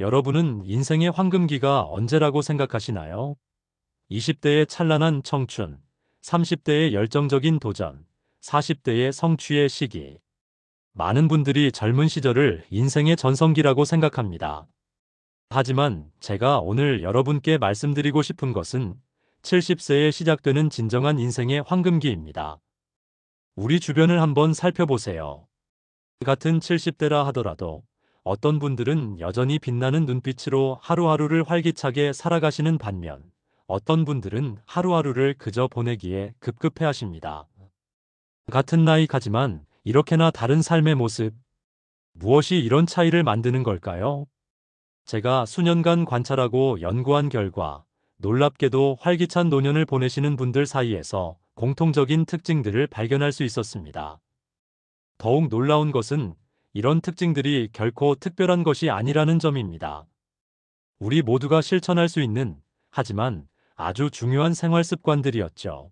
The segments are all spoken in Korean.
여러분은 인생의 황금기가 언제라고 생각하시나요? 20대의 찬란한 청춘, 30대의 열정적인 도전, 40대의 성취의 시기. 많은 분들이 젊은 시절을 인생의 전성기라고 생각합니다. 하지만 제가 오늘 여러분께 말씀드리고 싶은 것은 70세에 시작되는 진정한 인생의 황금기입니다. 우리 주변을 한번 살펴보세요. 같은 70대라 하더라도 어떤 분들은 여전히 빛나는 눈빛으로 하루하루를 활기차게 살아가시는 반면 어떤 분들은 하루하루를 그저 보내기에 급급해 하십니다. 같은 나이가지만 이렇게나 다른 삶의 모습, 무엇이 이런 차이를 만드는 걸까요? 제가 수년간 관찰하고 연구한 결과 놀랍게도 활기찬 노년을 보내시는 분들 사이에서 공통적인 특징들을 발견할 수 있었습니다. 더욱 놀라운 것은 이런 특징들이 결코 특별한 것이 아니라는 점입니다. 우리 모두가 실천할 수 있는, 하지만 아주 중요한 생활 습관들이었죠.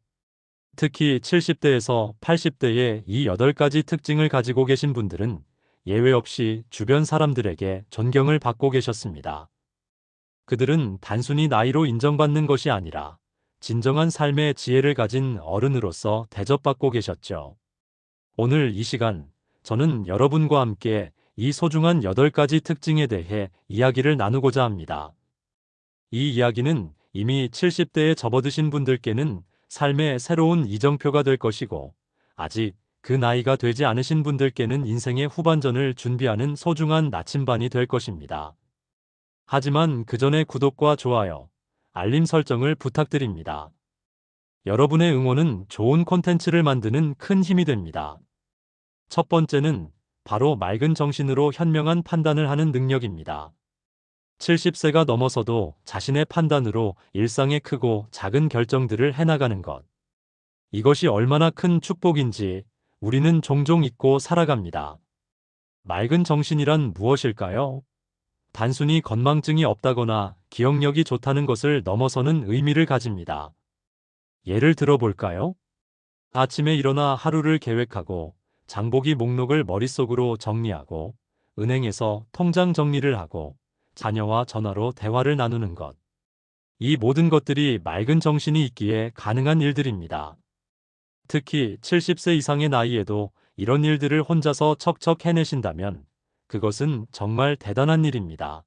특히 70대에서 80대의 이 8가지 특징을 가지고 계신 분들은 예외 없이 주변 사람들에게 존경을 받고 계셨습니다. 그들은 단순히 나이로 인정받는 것이 아니라 진정한 삶의 지혜를 가진 어른으로서 대접받고 계셨죠. 오늘 이 시간, 저는 여러분과 함께 이 소중한 8가지 특징에 대해 이야기를 나누고자 합니다. 이 이야기는 이미 70대에 접어드신 분들께는 삶의 새로운 이정표가 될 것이고, 아직 그 나이가 되지 않으신 분들께는 인생의 후반전을 준비하는 소중한 나침반이 될 것입니다. 하지만 그 전에 구독과 좋아요, 알림 설정을 부탁드립니다. 여러분의 응원은 좋은 콘텐츠를 만드는 큰 힘이 됩니다. 첫 번째는 바로 맑은 정신으로 현명한 판단을 하는 능력입니다. 70세가 넘어서도 자신의 판단으로 일상의 크고 작은 결정들을 해나가는 것. 이것이 얼마나 큰 축복인지 우리는 종종 잊고 살아갑니다. 맑은 정신이란 무엇일까요? 단순히 건망증이 없다거나 기억력이 좋다는 것을 넘어서는 의미를 가집니다. 예를 들어 볼까요? 아침에 일어나 하루를 계획하고 장보기 목록을 머릿속으로 정리하고 은행에서 통장 정리를 하고 자녀와 전화로 대화를 나누는 것. 이 모든 것들이 맑은 정신이 있기에 가능한 일들입니다. 특히 70세 이상의 나이에도 이런 일들을 혼자서 척척 해내신다면 그것은 정말 대단한 일입니다.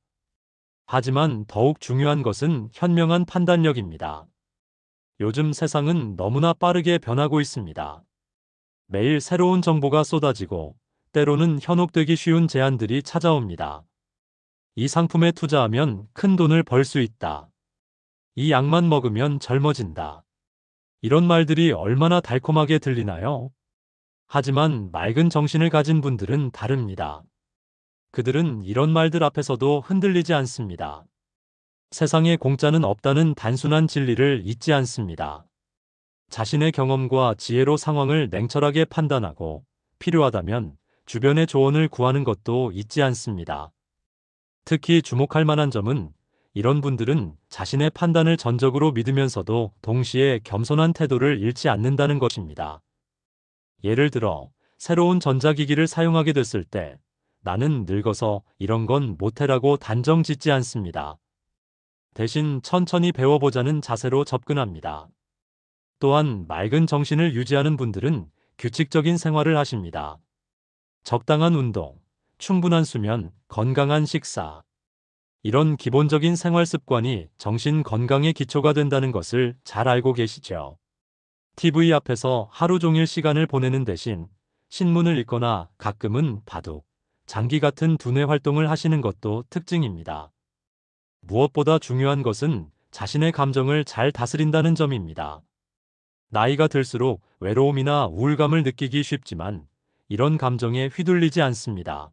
하지만 더욱 중요한 것은 현명한 판단력입니다. 요즘 세상은 너무나 빠르게 변하고 있습니다. 매일 새로운 정보가 쏟아지고 때로는 현혹되기 쉬운 제안들이 찾아옵니다. 이 상품에 투자하면 큰 돈을 벌 수 있다. 이 약만 먹으면 젊어진다. 이런 말들이 얼마나 달콤하게 들리나요? 하지만 맑은 정신을 가진 분들은 다릅니다. 그들은 이런 말들 앞에서도 흔들리지 않습니다. 세상에 공짜는 없다는 단순한 진리를 잊지 않습니다. 자신의 경험과 지혜로 상황을 냉철하게 판단하고 필요하다면 주변의 조언을 구하는 것도 잊지 않습니다. 특히 주목할 만한 점은 이런 분들은 자신의 판단을 전적으로 믿으면서도 동시에 겸손한 태도를 잃지 않는다는 것입니다. 예를 들어 새로운 전자기기를 사용하게 됐을 때 나는 늙어서 이런 건 못해라고 단정 짓지 않습니다. 대신 천천히 배워보자는 자세로 접근합니다. 또한 맑은 정신을 유지하는 분들은 규칙적인 생활을 하십니다. 적당한 운동, 충분한 수면, 건강한 식사. 이런 기본적인 생활 습관이 정신 건강의 기초가 된다는 것을 잘 알고 계시죠. TV 앞에서 하루 종일 시간을 보내는 대신 신문을 읽거나 가끔은 바둑, 장기 같은 두뇌 활동을 하시는 것도 특징입니다. 무엇보다 중요한 것은 자신의 감정을 잘 다스린다는 점입니다. 나이가 들수록 외로움이나 우울감을 느끼기 쉽지만 이런 감정에 휘둘리지 않습니다.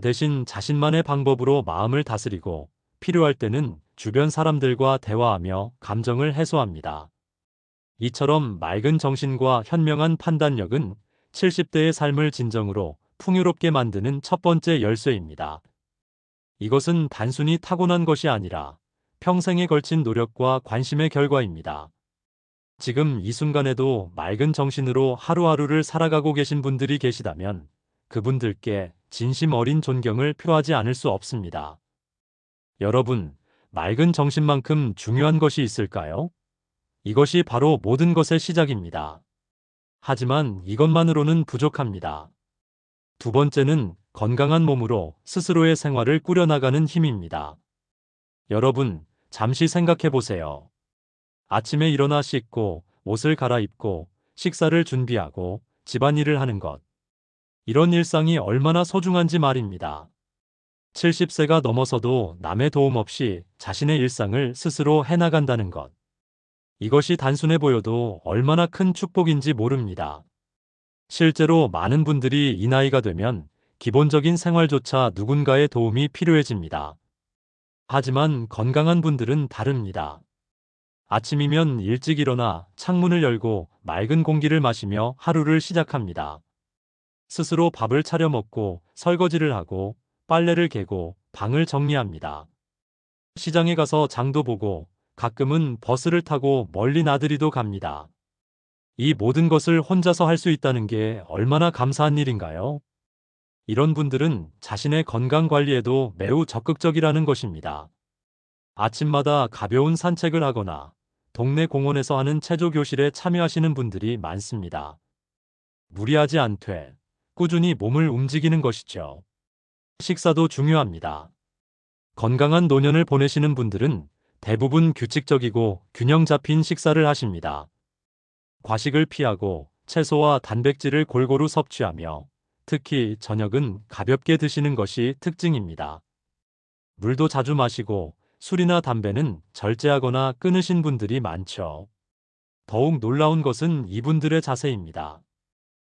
대신 자신만의 방법으로 마음을 다스리고 필요할 때는 주변 사람들과 대화하며 감정을 해소합니다. 이처럼 맑은 정신과 현명한 판단력은 70대의 삶을 진정으로 풍요롭게 만드는 첫 번째 열쇠입니다. 이것은 단순히 타고난 것이 아니라 평생에 걸친 노력과 관심의 결과입니다. 지금 이 순간에도 맑은 정신으로 하루하루를 살아가고 계신 분들이 계시다면 그분들께 진심 어린 존경을 표하지 않을 수 없습니다. 여러분, 맑은 정신만큼 중요한 것이 있을까요? 이것이 바로 모든 것의 시작입니다. 하지만 이것만으로는 부족합니다. 두 번째는 건강한 몸으로 스스로의 생활을 꾸려나가는 힘입니다. 여러분, 잠시 생각해 보세요. 아침에 일어나 씻고, 옷을 갈아입고, 식사를 준비하고, 집안일을 하는 것. 이런 일상이 얼마나 소중한지 말입니다. 70세가 넘어서도 남의 도움 없이 자신의 일상을 스스로 해나간다는 것. 이것이 단순해 보여도 얼마나 큰 축복인지 모릅니다. 실제로 많은 분들이 이 나이가 되면 기본적인 생활조차 누군가의 도움이 필요해집니다. 하지만 건강한 분들은 다릅니다. 아침이면 일찍 일어나 창문을 열고 맑은 공기를 마시며 하루를 시작합니다. 스스로 밥을 차려 먹고 설거지를 하고 빨래를 개고 방을 정리합니다. 시장에 가서 장도 보고 가끔은 버스를 타고 멀리 나들이도 갑니다. 이 모든 것을 혼자서 할 수 있다는 게 얼마나 감사한 일인가요? 이런 분들은 자신의 건강 관리에도 매우 적극적이라는 것입니다. 아침마다 가벼운 산책을 하거나 동네 공원에서 하는 체조 교실에 참여하시는 분들이 많습니다. 무리하지 않되 꾸준히 몸을 움직이는 것이죠. 식사도 중요합니다. 건강한 노년을 보내시는 분들은 대부분 규칙적이고 균형 잡힌 식사를 하십니다. 과식을 피하고 채소와 단백질을 골고루 섭취하며 특히 저녁은 가볍게 드시는 것이 특징입니다. 물도 자주 마시고 술이나 담배는 절제하거나 끊으신 분들이 많죠. 더욱 놀라운 것은 이분들의 자세입니다.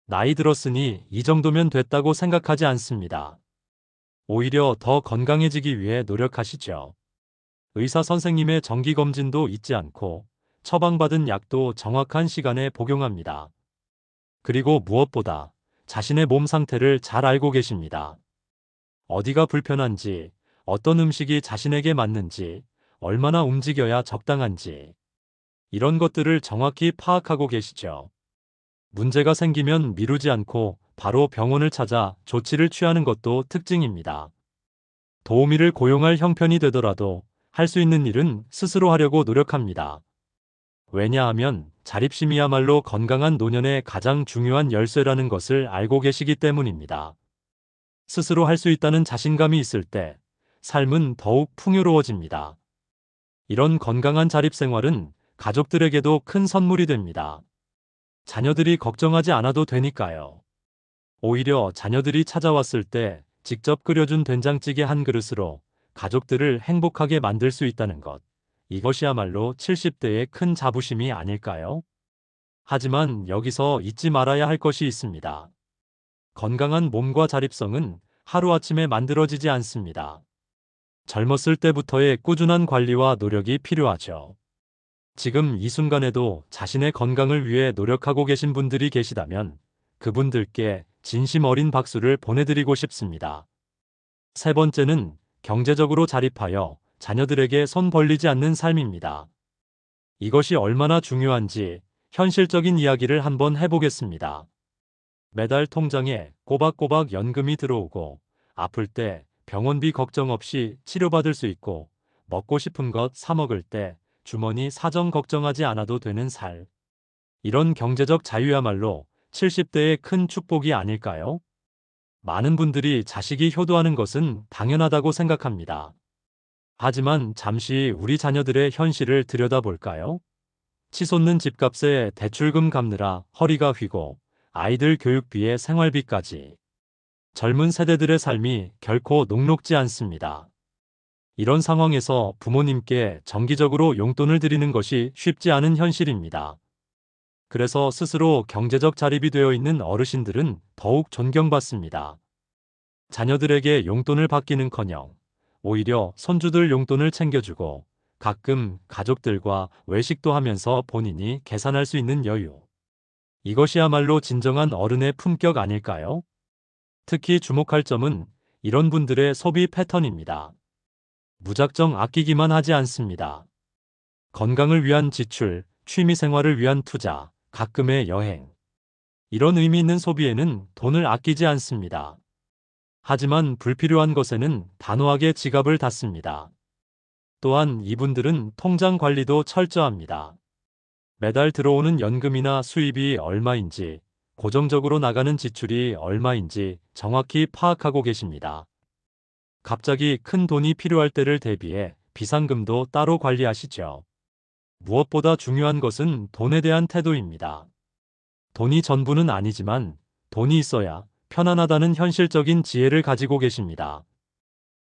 나이 들었으니 이 정도면 됐다고 생각하지 않습니다. 오히려 더 건강해지기 위해 노력하시죠. 의사 선생님의 정기검진도 잊지 않고 처방받은 약도 정확한 시간에 복용합니다. 그리고 무엇보다 자신의 몸 상태를 잘 알고 계십니다. 어디가 불편한지, 어떤 음식이 자신에게 맞는지, 얼마나 움직여야 적당한지, 이런 것들을 정확히 파악하고 계시죠. 문제가 생기면 미루지 않고 바로 병원을 찾아 조치를 취하는 것도 특징입니다. 도우미를 고용할 형편이 되더라도 할 수 있는 일은 스스로 하려고 노력합니다. 왜냐하면 자립심이야말로 건강한 노년의 가장 중요한 열쇠라는 것을 알고 계시기 때문입니다. 스스로 할 수 있다는 자신감이 있을 때 삶은 더욱 풍요로워집니다. 이런 건강한 자립생활은 가족들에게도 큰 선물이 됩니다. 자녀들이 걱정하지 않아도 되니까요. 오히려 자녀들이 찾아왔을 때 직접 끓여준 된장찌개 한 그릇으로 가족들을 행복하게 만들 수 있다는 것. 이것이야말로 70대의 큰 자부심이 아닐까요? 하지만 여기서 잊지 말아야 할 것이 있습니다. 건강한 몸과 자립성은 하루아침에 만들어지지 않습니다. 젊었을 때부터의 꾸준한 관리와 노력이 필요하죠. 지금 이 순간에도 자신의 건강을 위해 노력하고 계신 분들이 계시다면 그분들께 진심 어린 박수를 보내드리고 싶습니다. 세 번째는 경제적으로 자립하여 자녀들에게 손 벌리지 않는 삶입니다. 이것이 얼마나 중요한지 현실적인 이야기를 한번 해보겠습니다. 매달 통장에 꼬박꼬박 연금이 들어오고 아플 때 병원비 걱정 없이 치료받을 수 있고 먹고 싶은 것 사 먹을 때 주머니 사정 걱정하지 않아도 되는 살. 이런 경제적 자유야말로 70대의 큰 축복이 아닐까요? 많은 분들이 자식이 효도하는 것은 당연하다고 생각합니다. 하지만 잠시 우리 자녀들의 현실을 들여다볼까요? 치솟는 집값에 대출금 갚느라 허리가 휘고 아이들 교육비에 생활비까지. 젊은 세대들의 삶이 결코 녹록지 않습니다. 이런 상황에서 부모님께 정기적으로 용돈을 드리는 것이 쉽지 않은 현실입니다. 그래서 스스로 경제적 자립이 되어 있는 어르신들은 더욱 존경받습니다. 자녀들에게 용돈을 받기는커녕 오히려 손주들 용돈을 챙겨주고 가끔 가족들과 외식도 하면서 본인이 계산할 수 있는 여유. 이것이야말로 진정한 어른의 품격 아닐까요? 특히 주목할 점은 이런 분들의 소비 패턴입니다. 무작정 아끼기만 하지 않습니다. 건강을 위한 지출, 취미 생활을 위한 투자, 가끔의 여행. 이런 의미 있는 소비에는 돈을 아끼지 않습니다. 하지만 불필요한 것에는 단호하게 지갑을 닫습니다. 또한 이분들은 통장 관리도 철저합니다. 매달 들어오는 연금이나 수입이 얼마인지, 고정적으로 나가는 지출이 얼마인지 정확히 파악하고 계십니다. 갑자기 큰 돈이 필요할 때를 대비해 비상금도 따로 관리하시죠. 무엇보다 중요한 것은 돈에 대한 태도입니다. 돈이 전부는 아니지만 돈이 있어야 편안하다는 현실적인 지혜를 가지고 계십니다.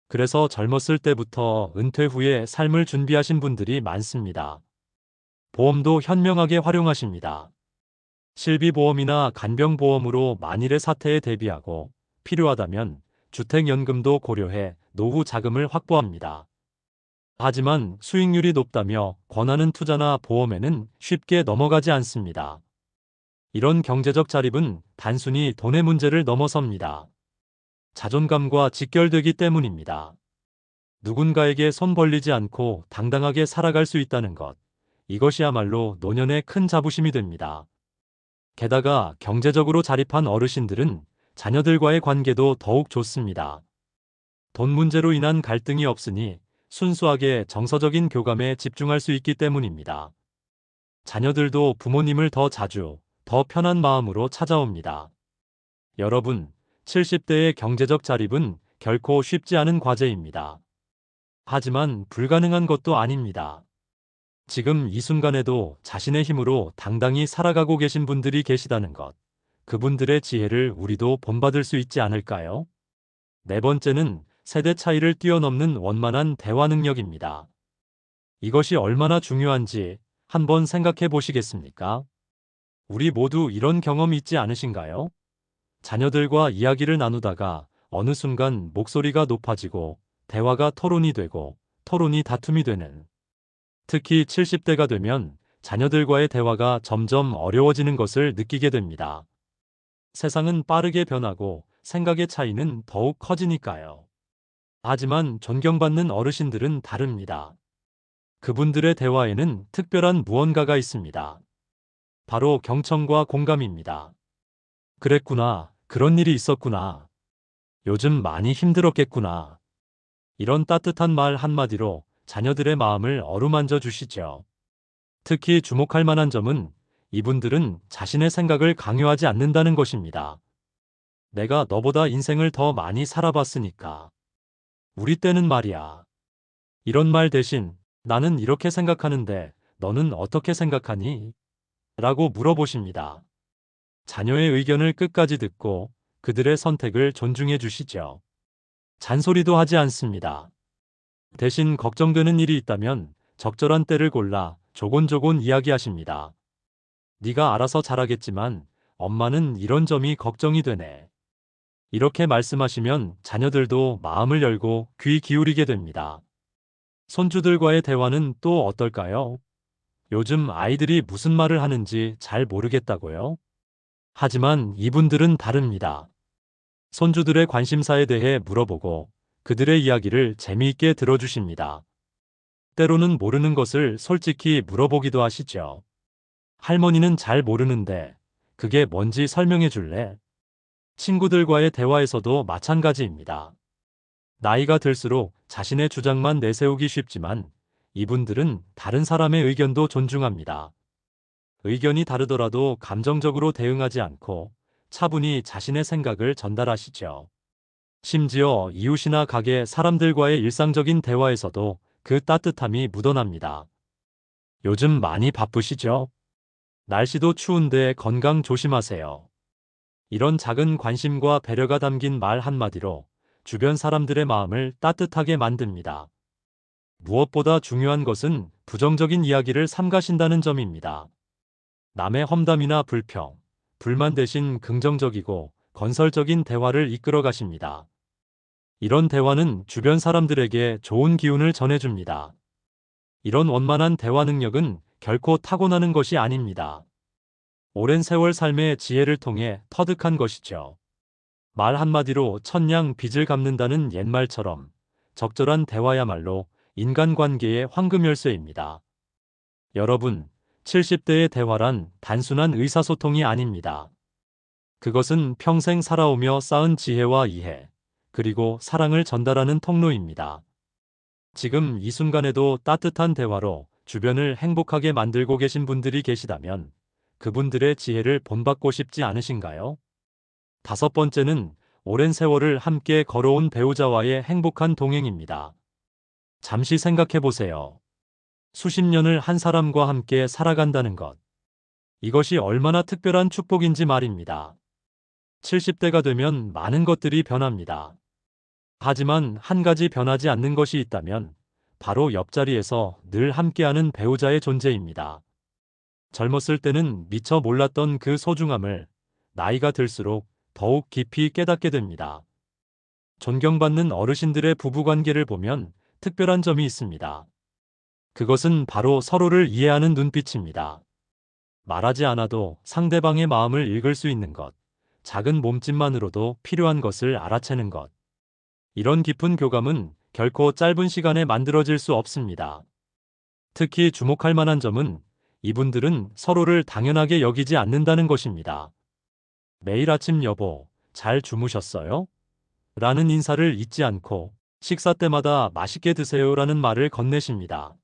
그래서 젊었을 때부터 은퇴 후에 삶을 준비하신 분들이 많습니다. 보험도 현명하게 활용하십니다. 실비보험이나 간병보험으로 만일의 사태에 대비하고 필요하다면 주택연금도 고려해 노후 자금을 확보합니다. 하지만 수익률이 높다며 권하는 투자나 보험에는 쉽게 넘어가지 않습니다. 이런 경제적 자립은 단순히 돈의 문제를 넘어섭니다. 자존감과 직결되기 때문입니다. 누군가에게 손 벌리지 않고 당당하게 살아갈 수 있다는 것. 이것이야말로 노년의 큰 자부심이 됩니다. 게다가 경제적으로 자립한 어르신들은 자녀들과의 관계도 더욱 좋습니다. 돈 문제로 인한 갈등이 없으니 순수하게 정서적인 교감에 집중할 수 있기 때문입니다. 자녀들도 부모님을 더 자주, 더 편한 마음으로 찾아옵니다. 여러분, 70대의 경제적 자립은 결코 쉽지 않은 과제입니다. 하지만 불가능한 것도 아닙니다. 지금 이 순간에도 자신의 힘으로 당당히 살아가고 계신 분들이 계시다는 것. 그분들의 지혜를 우리도 본받을 수 있지 않을까요? 네 번째는 세대 차이를 뛰어넘는 원만한 대화 능력입니다. 이것이 얼마나 중요한지 한번 생각해 보시겠습니까? 우리 모두 이런 경험 있지 않으신가요? 자녀들과 이야기를 나누다가 어느 순간 목소리가 높아지고 대화가 토론이 되고 토론이 다툼이 되는. 특히 70대가 되면 자녀들과의 대화가 점점 어려워지는 것을 느끼게 됩니다. 세상은 빠르게 변하고 생각의 차이는 더욱 커지니까요. 하지만 존경받는 어르신들은 다릅니다. 그분들의 대화에는 특별한 무언가가 있습니다. 바로 경청과 공감입니다. 그랬구나. 그런 일이 있었구나. 요즘 많이 힘들었겠구나. 이런 따뜻한 말 한마디로 자녀들의 마음을 어루만져 주시죠. 특히 주목할 만한 점은 이분들은 자신의 생각을 강요하지 않는다는 것입니다. 내가 너보다 인생을 더 많이 살아봤으니까. 우리 때는 말이야. 이런 말 대신 나는 이렇게 생각하는데 너는 어떻게 생각하니? 라고 물어보십니다. 자녀의 의견을 끝까지 듣고 그들의 선택을 존중해 주시죠. 잔소리도 하지 않습니다. 대신 걱정되는 일이 있다면 적절한 때를 골라 조곤조곤 이야기하십니다. 네가 알아서 잘하겠지만 엄마는 이런 점이 걱정이 되네. 이렇게 말씀하시면 자녀들도 마음을 열고 귀 기울이게 됩니다. 손주들과의 대화는 또 어떨까요? 요즘 아이들이 무슨 말을 하는지 잘 모르겠다고요? 하지만 이분들은 다릅니다. 손주들의 관심사에 대해 물어보고 그들의 이야기를 재미있게 들어주십니다. 때로는 모르는 것을 솔직히 물어보기도 하시죠. 할머니는 잘 모르는데 그게 뭔지 설명해 줄래? 친구들과의 대화에서도 마찬가지입니다. 나이가 들수록 자신의 주장만 내세우기 쉽지만 이분들은 다른 사람의 의견도 존중합니다. 의견이 다르더라도 감정적으로 대응하지 않고 차분히 자신의 생각을 전달하시죠. 심지어 이웃이나 가게 사람들과의 일상적인 대화에서도 그 따뜻함이 묻어납니다. 요즘 많이 바쁘시죠? 날씨도 추운데 건강 조심하세요. 이런 작은 관심과 배려가 담긴 말 한마디로 주변 사람들의 마음을 따뜻하게 만듭니다. 무엇보다 중요한 것은 부정적인 이야기를 삼가신다는 점입니다. 남의 험담이나 불평, 불만 대신 긍정적이고 건설적인 대화를 이끌어 가십니다. 이런 대화는 주변 사람들에게 좋은 기운을 전해줍니다. 이런 원만한 대화 능력은 결코 타고나는 것이 아닙니다. 오랜 세월 삶의 지혜를 통해 터득한 것이죠. 말 한마디로 천냥 빚을 갚는다는 옛말처럼 적절한 대화야말로 인간관계의 황금 열쇠입니다. 여러분, 70대의 대화란 단순한 의사소통이 아닙니다. 그것은 평생 살아오며 쌓은 지혜와 이해, 그리고 사랑을 전달하는 통로입니다. 지금 이 순간에도 따뜻한 대화로 주변을 행복하게 만들고 계신 분들이 계시다면 그분들의 지혜를 본받고 싶지 않으신가요? 다섯 번째는 오랜 세월을 함께 걸어온 배우자와의 행복한 동행입니다. 잠시 생각해 보세요. 수십 년을 한 사람과 함께 살아간다는 것. 이것이 얼마나 특별한 축복인지 말입니다. 70대가 되면 많은 것들이 변합니다. 하지만 한 가지 변하지 않는 것이 있다면 바로 옆자리에서 늘 함께하는 배우자의 존재입니다. 젊었을 때는 미처 몰랐던 그 소중함을 나이가 들수록 더욱 깊이 깨닫게 됩니다. 존경받는 어르신들의 부부관계를 보면 특별한 점이 있습니다. 그것은 바로 서로를 이해하는 눈빛입니다. 말하지 않아도 상대방의 마음을 읽을 수 있는 것, 작은 몸짓만으로도 필요한 것을 알아채는 것. 이런 깊은 교감은 결코 짧은 시간에 만들어질 수 없습니다. 특히 주목할 만한 점은 이분들은 서로를 당연하게 여기지 않는다는 것입니다. 매일 아침 여보, 잘 주무셨어요? 라는 인사를 잊지 않고 식사 때마다 맛있게 드세요 라는 말을 건네십니다.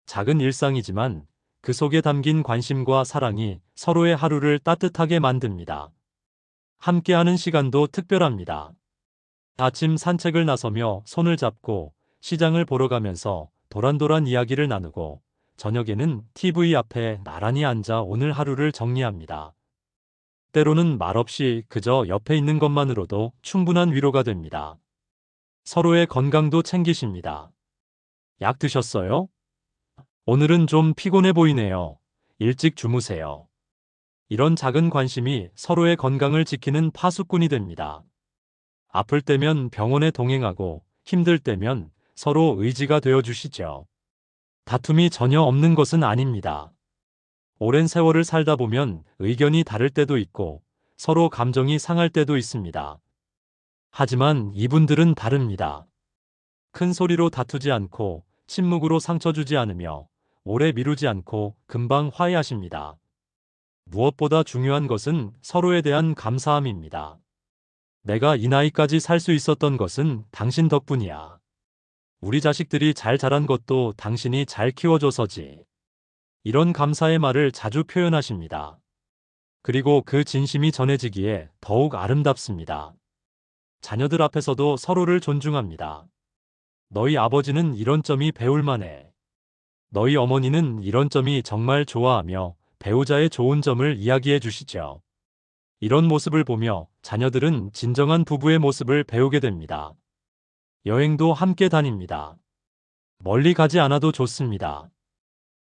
작은 일상이지만 그 속에 담긴 관심과 사랑이 서로의 하루를 따뜻하게 만듭니다. 함께하는 시간도 특별합니다. 아침 산책을 나서며 손을 잡고 시장을 보러 가면서 도란도란 이야기를 나누고 저녁에는 TV 앞에 나란히 앉아 오늘 하루를 정리합니다. 때로는 말없이 그저 옆에 있는 것만으로도 충분한 위로가 됩니다. 서로의 건강도 챙기십니다. 약 드셨어요? 오늘은 좀 피곤해 보이네요. 일찍 주무세요. 이런 작은 관심이 서로의 건강을 지키는 파수꾼이 됩니다. 아플 때면 병원에 동행하고 힘들 때면 서로 의지가 되어 주시죠. 다툼이 전혀 없는 것은 아닙니다. 오랜 세월을 살다 보면 의견이 다를 때도 있고 서로 감정이 상할 때도 있습니다. 하지만 이분들은 다릅니다. 큰 소리로 다투지 않고 침묵으로 상처 주지 않으며 오래 미루지 않고 금방 화해하십니다. 무엇보다 중요한 것은 서로에 대한 감사함입니다. 내가 이 나이까지 살 수 있었던 것은 당신 덕분이야. 우리 자식들이 잘 자란 것도 당신이 잘 키워줘서지. 이런 감사의 말을 자주 표현하십니다. 그리고 그 진심이 전해지기에 더욱 아름답습니다. 자녀들 앞에서도 서로를 존중합니다. 너희 아버지는 이런 점이 배울만해. 너희 어머니는 이런 점이 정말 좋아하며 배우자의 좋은 점을 이야기해 주시죠. 이런 모습을 보며 자녀들은 진정한 부부의 모습을 배우게 됩니다. 여행도 함께 다닙니다. 멀리 가지 않아도 좋습니다.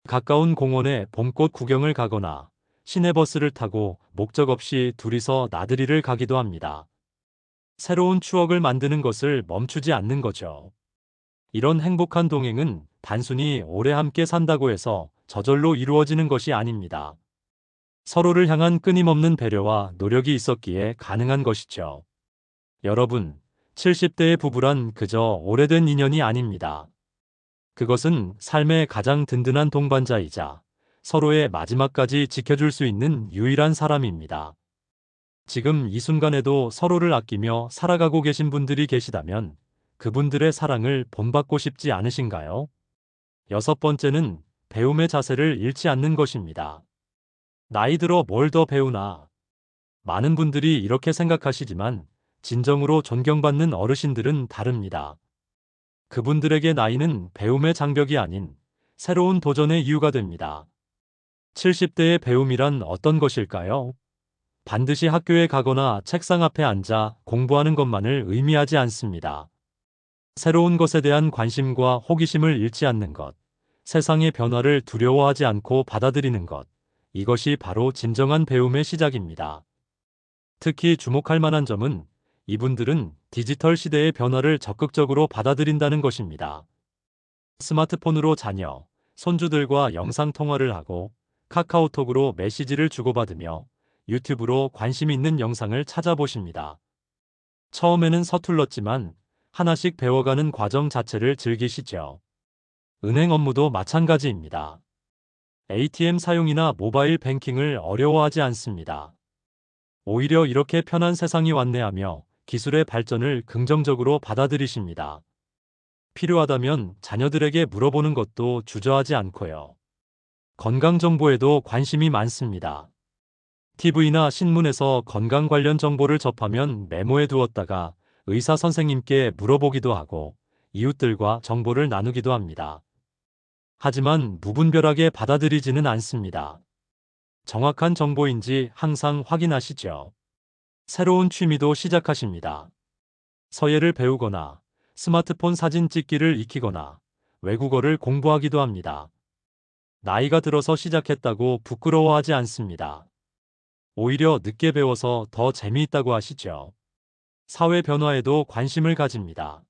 가까운 공원에 봄꽃 구경을 가거나 시내버스를 타고 목적 없이 둘이서 나들이를 가기도 합니다. 새로운 추억을 만드는 것을 멈추지 않는 거죠. 이런 행복한 동행은 단순히 오래 함께 산다고 해서 저절로 이루어지는 것이 아닙니다. 서로를 향한 끊임없는 배려와 노력이 있었기에 가능한 것이죠. 여러분, 70대의 부부란 그저 오래된 인연이 아닙니다. 그것은 삶의 가장 든든한 동반자이자 서로의 마지막까지 지켜줄 수 있는 유일한 사람입니다. 지금 이 순간에도 서로를 아끼며 살아가고 계신 분들이 계시다면 그분들의 사랑을 본받고 싶지 않으신가요? 여섯 번째는 배움의 자세를 잃지 않는 것입니다. 나이 들어 뭘 더 배우나? 많은 분들이 이렇게 생각하시지만 진정으로 존경받는 어르신들은 다릅니다. 그분들에게 나이는 배움의 장벽이 아닌 새로운 도전의 이유가 됩니다. 70대의 배움이란 어떤 것일까요? 반드시 학교에 가거나 책상 앞에 앉아 공부하는 것만을 의미하지 않습니다. 새로운 것에 대한 관심과 호기심을 잃지 않는 것, 세상의 변화를 두려워하지 않고 받아들이는 것, 이것이 바로 진정한 배움의 시작입니다. 특히 주목할 만한 점은 이분들은 디지털 시대의 변화를 적극적으로 받아들인다는 것입니다. 스마트폰으로 자녀, 손주들과 영상통화를 하고 카카오톡으로 메시지를 주고받으며 유튜브로 관심 있는 영상을 찾아보십니다. 처음에는 서툴렀지만 하나씩 배워가는 과정 자체를 즐기시죠. 은행 업무도 마찬가지입니다. ATM 사용이나 모바일 뱅킹을 어려워하지 않습니다. 오히려 이렇게 편한 세상이 왔네 하며 기술의 발전을 긍정적으로 받아들이십니다. 필요하다면 자녀들에게 물어보는 것도 주저하지 않고요. 건강 정보에도 관심이 많습니다. TV나 신문에서 건강 관련 정보를 접하면 메모해 두었다가 의사 선생님께 물어보기도 하고 이웃들과 정보를 나누기도 합니다. 하지만 무분별하게 받아들이지는 않습니다. 정확한 정보인지 항상 확인하시죠. 새로운 취미도 시작하십니다. 서예를 배우거나 스마트폰 사진 찍기를 익히거나 외국어를 공부하기도 합니다. 나이가 들어서 시작했다고 부끄러워하지 않습니다. 오히려 늦게 배워서 더 재미있다고 하시죠. 사회 변화에도 관심을 가집니다.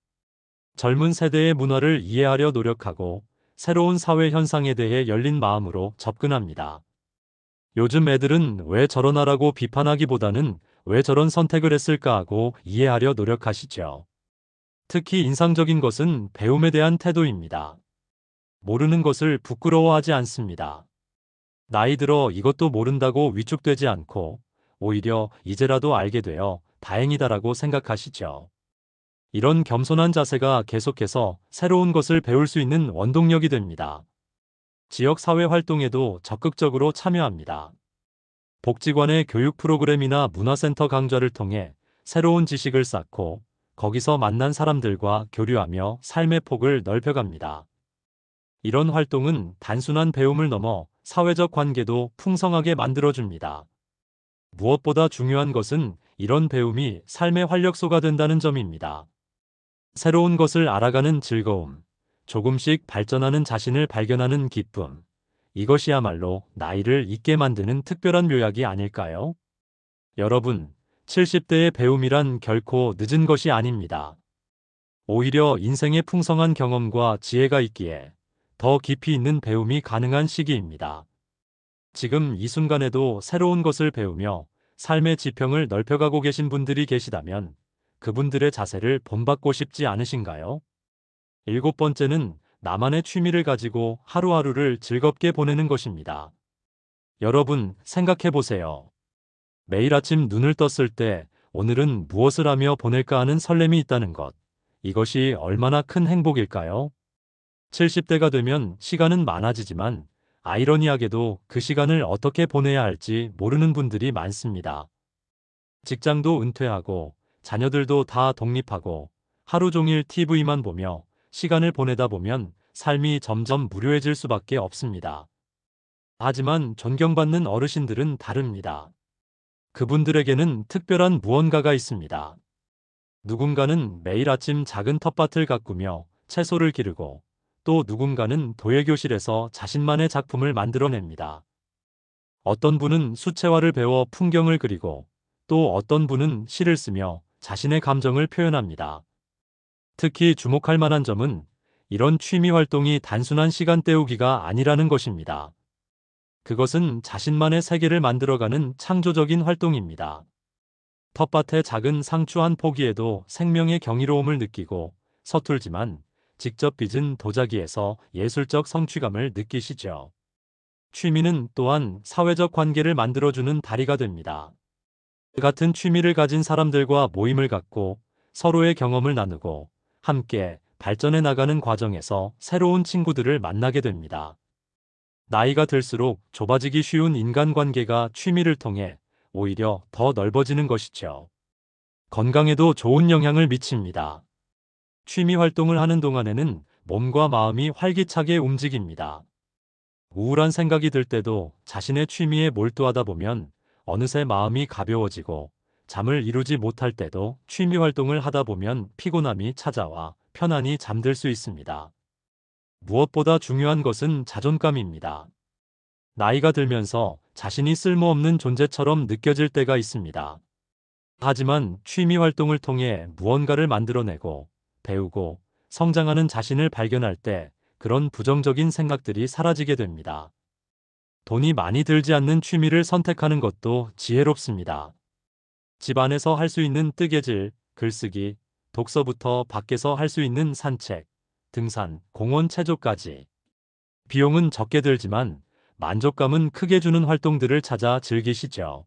젊은 세대의 문화를 이해하려 노력하고 새로운 사회 현상에 대해 열린 마음으로 접근합니다. 요즘 애들은 왜 저러나라고 비판하기보다는 왜 저런 선택을 했을까 하고 이해하려 노력하시죠. 특히 인상적인 것은 배움에 대한 태도입니다. 모르는 것을 부끄러워하지 않습니다. 나이 들어 이것도 모른다고 위축되지 않고 오히려 이제라도 알게 되어 다행이다라고 생각하시죠. 이런 겸손한 자세가 계속해서 새로운 것을 배울 수 있는 원동력이 됩니다. 지역 사회 활동에도 적극적으로 참여합니다. 복지관의 교육 프로그램이나 문화센터 강좌를 통해 새로운 지식을 쌓고 거기서 만난 사람들과 교류하며 삶의 폭을 넓혀갑니다. 이런 활동은 단순한 배움을 넘어 사회적 관계도 풍성하게 만들어줍니다. 무엇보다 중요한 것은 이런 배움이 삶의 활력소가 된다는 점입니다. 새로운 것을 알아가는 즐거움, 조금씩 발전하는 자신을 발견하는 기쁨, 이것이야말로 나이를 잊게 만드는 특별한 묘약이 아닐까요? 여러분, 70대의 배움이란 결코 늦은 것이 아닙니다. 오히려 인생의 풍성한 경험과 지혜가 있기에 더 깊이 있는 배움이 가능한 시기입니다. 지금 이 순간에도 새로운 것을 배우며 삶의 지평을 넓혀가고 계신 분들이 계시다면 그분들의 자세를 본받고 싶지 않으신가요? 7번째는 나만의 취미를 가지고 하루하루를 즐겁게 보내는 것입니다. 여러분, 생각해 보세요. 매일 아침 눈을 떴을 때 오늘은 무엇을 하며 보낼까 하는 설렘이 있다는 것. 이것이 얼마나 큰 행복일까요? 70대가 되면 시간은 많아지지만 아이러니하게도 그 시간을 어떻게 보내야 할지 모르는 분들이 많습니다. 직장도 은퇴하고 자녀들도 다 독립하고 하루 종일 TV만 보며 시간을 보내다 보면 삶이 점점 무료해질 수밖에 없습니다. 하지만 존경받는 어르신들은 다릅니다. 그분들에게는 특별한 무언가가 있습니다. 누군가는 매일 아침 작은 텃밭을 가꾸며 채소를 기르고 또 누군가는 도예교실에서 자신만의 작품을 만들어냅니다. 어떤 분은 수채화를 배워 풍경을 그리고 또 어떤 분은 시를 쓰며 자신의 감정을 표현합니다. 특히 주목할 만한 점은 이런 취미 활동이 단순한 시간 때우기가 아니라는 것입니다. 그것은 자신만의 세계를 만들어가는 창조적인 활동입니다. 텃밭의 작은 상추 한 포기에도 생명의 경이로움을 느끼고 서툴지만 직접 빚은 도자기에서 예술적 성취감을 느끼시죠. 취미는 또한 사회적 관계를 만들어주는 다리가 됩니다. 같은 취미를 가진 사람들과 모임을 갖고 서로의 경험을 나누고 함께 발전해 나가는 과정에서 새로운 친구들을 만나게 됩니다. 나이가 들수록 좁아지기 쉬운 인간관계가 취미를 통해 오히려 더 넓어지는 것이죠. 건강에도 좋은 영향을 미칩니다. 취미 활동을 하는 동안에는 몸과 마음이 활기차게 움직입니다. 우울한 생각이 들 때도 자신의 취미에 몰두하다 보면 어느새 마음이 가벼워지고 잠을 이루지 못할 때도 취미 활동을 하다 보면 피곤함이 찾아와 편안히 잠들 수 있습니다. 무엇보다 중요한 것은 자존감입니다. 나이가 들면서 자신이 쓸모없는 존재처럼 느껴질 때가 있습니다. 하지만 취미 활동을 통해 무언가를 만들어내고 배우고 성장하는 자신을 발견할 때 그런 부정적인 생각들이 사라지게 됩니다. 돈이 많이 들지 않는 취미를 선택하는 것도 지혜롭습니다. 집 안에서 할 수 있는 뜨개질, 글쓰기, 독서부터 밖에서 할 수 있는 산책, 등산, 공원 체조까지. 비용은 적게 들지만 만족감은 크게 주는 활동들을 찾아 즐기시죠.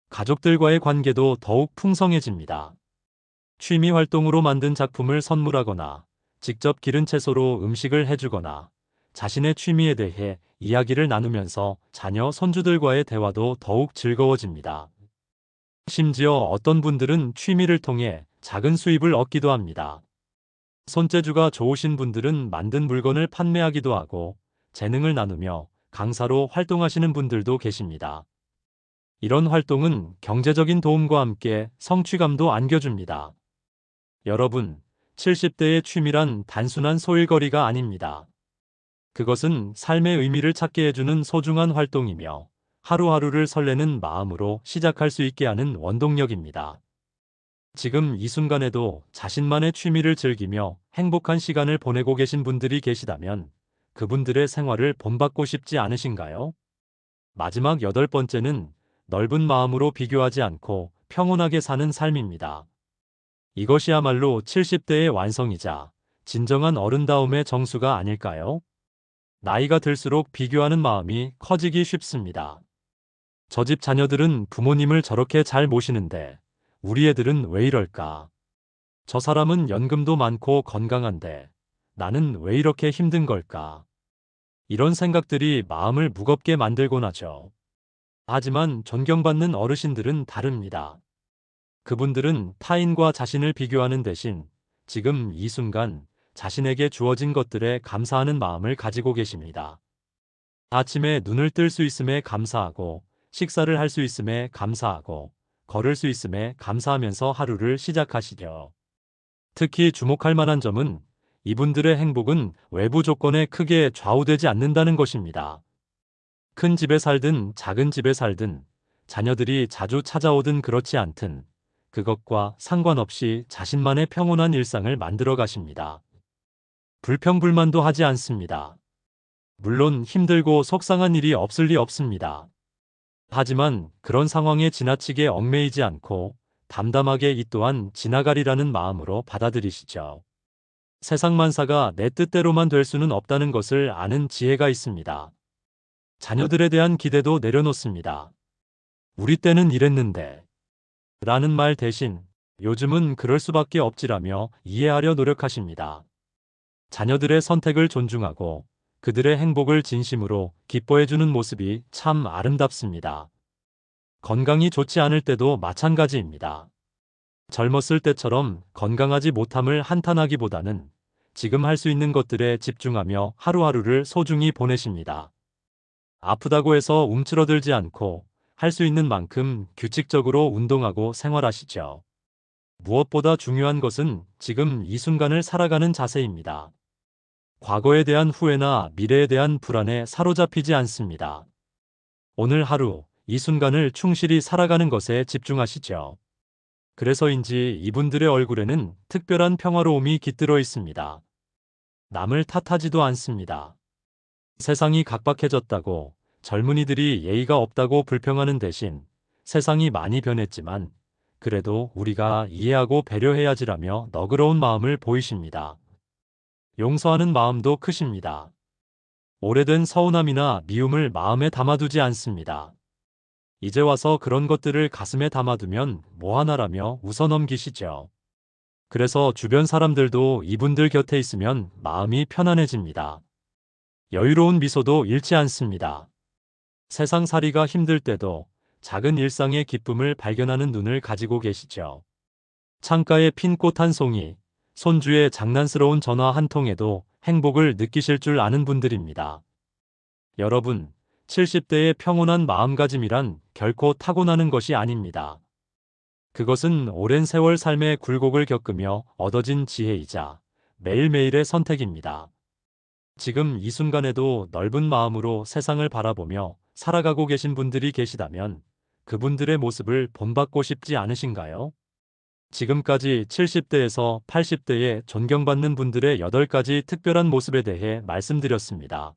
가족들과의 관계도 더욱 풍성해집니다. 취미 활동으로 만든 작품을 선물하거나 직접 기른 채소로 음식을 해주거나 자신의 취미에 대해 이야기를 나누면서 자녀, 손주들과의 대화도 더욱 즐거워집니다. 심지어 어떤 분들은 취미를 통해 작은 수입을 얻기도 합니다. 손재주가 좋으신 분들은 만든 물건을 판매하기도 하고 재능을 나누며 강사로 활동하시는 분들도 계십니다. 이런 활동은 경제적인 도움과 함께 성취감도 안겨줍니다. 여러분, 70대의 취미란 단순한 소일거리가 아닙니다. 그것은 삶의 의미를 찾게 해주는 소중한 활동이며 하루하루를 설레는 마음으로 시작할 수 있게 하는 원동력입니다. 지금 이 순간에도 자신만의 취미를 즐기며 행복한 시간을 보내고 계신 분들이 계시다면 그분들의 생활을 본받고 싶지 않으신가요? 마지막 8번째는 넓은 마음으로 비교하지 않고 평온하게 사는 삶입니다. 이것이야말로 70대의 완성이자 진정한 어른다움의 정수가 아닐까요? 나이가 들수록 비교하는 마음이 커지기 쉽습니다. 저 집 자녀들은 부모님을 저렇게 잘 모시는데 우리 애들은 왜 이럴까? 저 사람은 연금도 많고 건강한데 나는 왜 이렇게 힘든 걸까? 이런 생각들이 마음을 무겁게 만들곤 하죠. 하지만 존경받는 어르신들은 다릅니다. 그분들은 타인과 자신을 비교하는 대신 지금 이 순간 자신에게 주어진 것들에 감사하는 마음을 가지고 계십니다. 아침에 눈을 뜰 수 있음에 감사하고, 식사를 할 수 있음에 감사하고, 걸을 수 있음에 감사하면서 하루를 시작하시죠. 특히 주목할 만한 점은 이분들의 행복은 외부 조건에 크게 좌우되지 않는다는 것입니다. 큰 집에 살든 작은 집에 살든 자녀들이 자주 찾아오든 그렇지 않든 그것과 상관없이 자신만의 평온한 일상을 만들어 가십니다. 불평불만도 하지 않습니다. 물론 힘들고 속상한 일이 없을 리 없습니다. 하지만 그런 상황에 지나치게 얽매이지 않고 담담하게 이 또한 지나가리라는 마음으로 받아들이시죠. 세상 만사가 내 뜻대로만 될 수는 없다는 것을 아는 지혜가 있습니다. 자녀들에 대한 기대도 내려놓습니다. 우리 때는 이랬는데 라는 말 대신 요즘은 그럴 수밖에 없지라며 이해하려 노력하십니다. 자녀들의 선택을 존중하고 그들의 행복을 진심으로 기뻐해주는 모습이 참 아름답습니다. 건강이 좋지 않을 때도 마찬가지입니다. 젊었을 때처럼 건강하지 못함을 한탄하기보다는 지금 할 수 있는 것들에 집중하며 하루하루를 소중히 보내십니다. 아프다고 해서 움츠러들지 않고 할 수 있는 만큼 규칙적으로 운동하고 생활하시죠. 무엇보다 중요한 것은 지금 이 순간을 살아가는 자세입니다. 과거에 대한 후회나 미래에 대한 불안에 사로잡히지 않습니다. 오늘 하루, 이 순간을 충실히 살아가는 것에 집중하시죠. 그래서인지 이분들의 얼굴에는 특별한 평화로움이 깃들어 있습니다. 남을 탓하지도 않습니다. 세상이 각박해졌다고 젊은이들이 예의가 없다고 불평하는 대신 세상이 많이 변했지만 그래도 우리가 이해하고 배려해야지라며 너그러운 마음을 보이십니다. 용서하는 마음도 크십니다. 오래된 서운함이나 미움을 마음에 담아두지 않습니다. 이제 와서 그런 것들을 가슴에 담아두면 뭐하나라며 웃어넘기시죠. 그래서 주변 사람들도 이분들 곁에 있으면 마음이 편안해집니다. 여유로운 미소도 잃지 않습니다. 세상살이가 힘들 때도 작은 일상의 기쁨을 발견하는 눈을 가지고 계시죠. 창가에 핀 꽃 한 송이, 손주의 장난스러운 전화 한 통에도 행복을 느끼실 줄 아는 분들입니다. 여러분, 70대의 평온한 마음가짐이란 결코 타고나는 것이 아닙니다. 그것은 오랜 세월 삶의 굴곡을 겪으며 얻어진 지혜이자 매일매일의 선택입니다. 지금 이 순간에도 넓은 마음으로 세상을 바라보며 살아가고 계신 분들이 계시다면 그분들의 모습을 본받고 싶지 않으신가요? 지금까지 70대에서 80대에 존경받는 분들의 8가지 특별한 모습에 대해 말씀드렸습니다.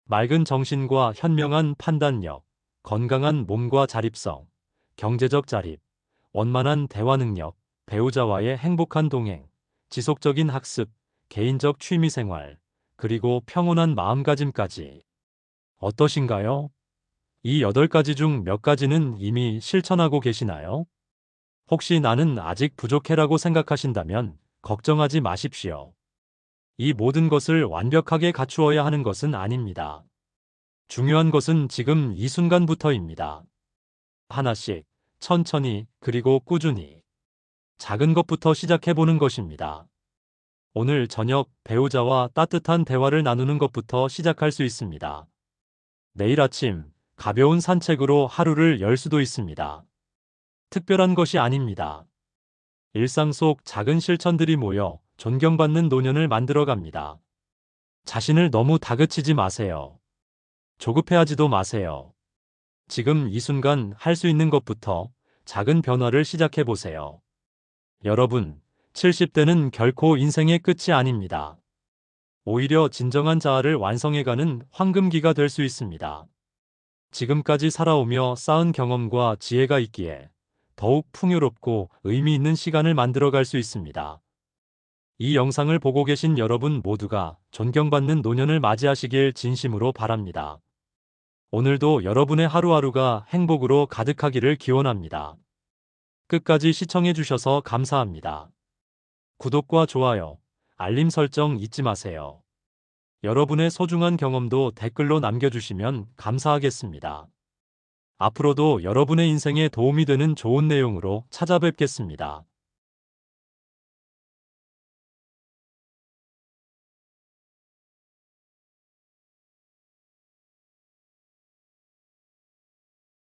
맑은 정신과 현명한 판단력, 건강한 몸과 자립성, 경제적 자립, 원만한 대화 능력, 배우자와의 행복한 동행, 지속적인 학습, 개인적 취미 생활, 그리고 평온한 마음가짐까지. 어떠신가요? 이 8가지 중 몇 가지는 이미 실천하고 계시나요? 혹시 나는 아직 부족해라고 생각하신다면 걱정하지 마십시오. 이 모든 것을 완벽하게 갖추어야 하는 것은 아닙니다. 중요한 것은 지금 이 순간부터입니다. 하나씩, 천천히, 그리고 꾸준히. 작은 것부터 시작해보는 것입니다. 오늘 저녁 배우자와 따뜻한 대화를 나누는 것부터 시작할 수 있습니다. 내일 아침 가벼운 산책으로 하루를 열 수도 있습니다. 특별한 것이 아닙니다. 일상 속 작은 실천들이 모여 존경받는 노년을 만들어갑니다. 자신을 너무 다그치지 마세요. 조급해하지도 마세요. 지금 이 순간 할 수 있는 것부터 작은 변화를 시작해 보세요. 여러분, 70대는 결코 인생의 끝이 아닙니다. 오히려 진정한 자아를 완성해가는 황금기가 될 수 있습니다. 지금까지 살아오며 쌓은 경험과 지혜가 있기에 더욱 풍요롭고 의미 있는 시간을 만들어갈 수 있습니다. 이 영상을 보고 계신 여러분 모두가 존경받는 노년을 맞이하시길 진심으로 바랍니다. 오늘도 여러분의 하루하루가 행복으로 가득하기를 기원합니다. 끝까지 시청해주셔서 감사합니다. 구독과 좋아요, 알림 설정 잊지 마세요. 여러분의 소중한 경험도 댓글로 남겨주시면 감사하겠습니다. 앞으로도 여러분의 인생에 도움이 되는 좋은 내용으로 찾아뵙겠습니다.